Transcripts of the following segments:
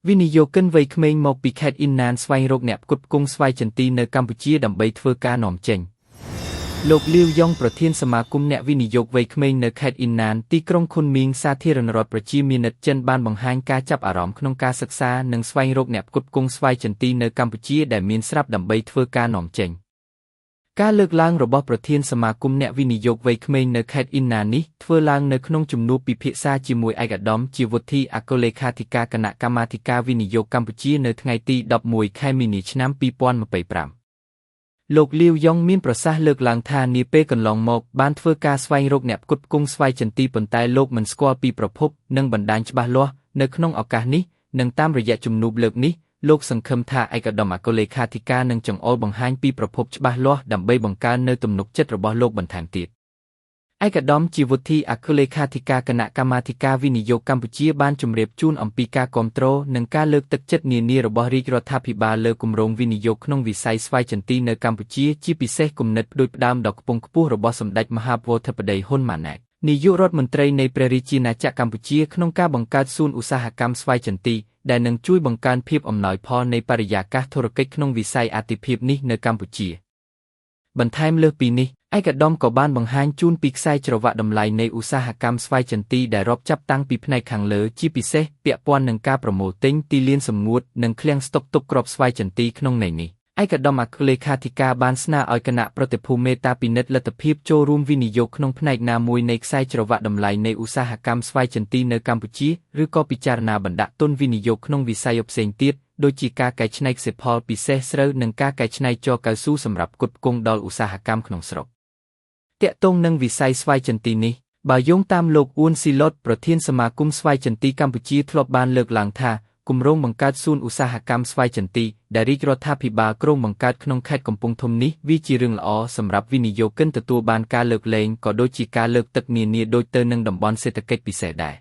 វិនិយោគិនវ័យក្មេងមកពីខេត្តអ៊ីនណានស្វែងរកអ្នកផ្គត់ផ្គង់ស្វាយចន្ទីនៅកម្ពុជាដើម្បីធ្វើការនាំចេញលោកលាវយ៉ុងប្រធានសមាគមអ្នកវិនិយោគវ័យក្មេងនៅខេត្តអ៊ីនណានទីក្រុងខុនមីងសាធារណរដ្ឋប្រជាមានិតចិនបានបង្ហាញការចាប់អារម្មណ៍ក្នុងការសិក្សានិងស្វែងរកអ្នកផ្គត់ផ្គង់ស្វាយចន្ទីនៅកម្ពុជាដែលមានស្រាប់ដើម្បីធ្វើការនាំចេញការលើកឡើងរបស់ប្រធានសមាគមអ្នកវិនិយោគវ័យក្មេងនៅខេត្តអ៊ីនណាននេះធ្វើឡើងនៅក្នុងជំនួបពិភាក្សាជាមួយឯកឧត្តមជាវុធីអគ្គលេខាធិការគណៈកម្មាធិការវិនិយោគកម្ពុជានៅថ្ងៃទី11ខែមីនាឆ្នាំ2025លោកលាវយ៉ុងមានប្រសាសន៍លើកឡើងថានាពេលកន្លងមកបានធ្វើការស្វែងរកអ្នកផ្គត់ផ្គង់ស្វាយចន្ទីប៉ុន្តែលោកមិនស្គាល់ពីប្រភពនិងបណ្ដាញច្បាស់លាស់នៅក្នុងឱកាសនេះនិងតាមរយៈជំនួបលើកនេះលោកសង្ឃឹមថាឯកឧត្តមអគ្គលេខាធិការនឹងចង្អុលបង្ហាញពីប្រភពច្បាស់លាស់ដើម្បីបង្កើននូវទំនុកចិត្តរបស់លោកបន្ថែមទៀតឯកឧត្តមជាវុធីអគ្គលេខាធិការគណៈកម្មាធិការវិនិយោគកម្ពុជាបានជម្រាបជូនអំពីការគាំទ្រនិងការលើកទឹកចិត្តនានារបស់រាជរដ្ឋាភិបាលលើគម្រោងវិនិយោគក្នុងវិស័យស្វ័យចន្ទីនៅកម្ពុជាជាពិសេសគំនិតផ្ដួចផ្ដើមដ៏ខ្ពង់ខ្ពស់របស់សម្ដេចមហាវធិបតីហ៊ុនម៉ាណែតនាយករដ្ឋមន្ត្រីនៃព្រះរាជាណាចក្រកម្ពុជាក្នុងការបង្កើតសួនឧស្សាហកម្មស្វ័យចន្ទីដែលនឹងជួយបង្កើនភាពអំណោយផលនៃបរិយាកាសធុរកិច្ចក្នុងវិស័យអាទិភាពនេះនៅកម្ពុជាបន្ថែមលើសពីនេះឯកឧត្តមក៏បានបង្ហាញជូនពីខ្សែច្រវាក់តម្លៃនៃឧស្សាហកម្មស្វ័យចន្ទីដែលរាប់ចាប់តាំងពីផ្នែកខាងលើជាពិសេសពាក់ព័ន្ធនឹងការប្រមូលទិញទីលានសម្ងួតនិងឃ្លាំងស្តុកទុកគ្រាប់ស្វ័យចន្ទីក្នុងន័យនេះឯកឧត្តមអគ្គលេខាធិការបានស្នើឲ្យគណៈប្រតិភូមេត្តាពិនិត្យលទ្ធភាពចូលរួមវិនិយោគក្នុងផ្នែកណាមួយនៃខ្សែច្រវាក់តម្លៃនៃឧស្សាហកម្មស្វ័យចន្ទីនៅកម្ពុជាឬក៏ពិចារណាបណ្ដាក់ទុនវិនិយោគក្នុងវិស័យផ្សេងទៀតដូចជាការកែច្នៃកសិផលពិសេសស្រូវនិងការកែច្នៃជ័រកៅស៊ូសម្រាប់ផ្គត់ផ្គង់ដល់ឧស្សាហកម្មក្នុងស្រុកទាក់ទងនឹងវិស័យស្វ័យចន្ទីនេះបើយោងតាមលោកអ៊ួនស៊ីឡុតប្រធានសមាគមស្វ័យចន្ទីកម្ពុជាធ្លាប់បានលើកឡើងថាគម្រោងបង្កើតសួនឧស្សាហកម្មស្វ័យចន្ទីដែលរាជរដ្ឋាភិបាលគ្រោងបង្កើតក្នុងខេត្តកំពង់ធំនេះវាជារឿងល្អសម្រាប់វិនិយោគិនទទួលបានការលើកលែងក៏ដូចជាការលើកទឹកនានាដូចទៅនឹងតំបន់សេដ្ឋកិច្ចពិសេសដែរ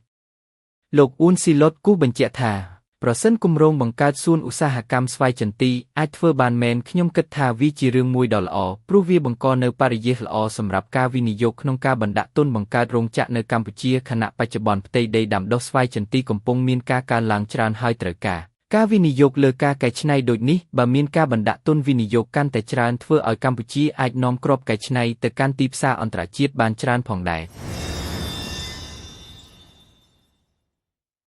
លោកអ៊ួនស៊ីឡុតគូសបញ្ជាក់ថាប្រសិនគម្រោងបង្កើតសួនឧស្សាហកម្មស្វ័យចន្ទីអាចធ្វើបានមែនខ្ញុំគិតថាវាជារឿងមួយដ៏ល្អព្រោះវាបង្កនូវបរិយាកាសល្អសម្រាប់ការវិនិយោគក្នុងការបណ្ដាក់ទុនបង្កើតរោងចក្រនៅកម្ពុជាខណៈបច្ចុប្បន្នផ្ទៃដីដាំដុះស្វាយចន្ទីកំពុងមានការកើនឡើងច្រើនហើយត្រូវការវិនិយោគលើការកែច្នៃដូចនេះបើមានការបណ្ដាក់ទុនវិនិយោគកាន់តែច្រើនធ្វើឲ្យកម្ពុជាអាចនាំគ្រាប់កែច្នៃទៅកាន់ទីផ្សារអន្តរជាតិបានច្រើនផងដែរ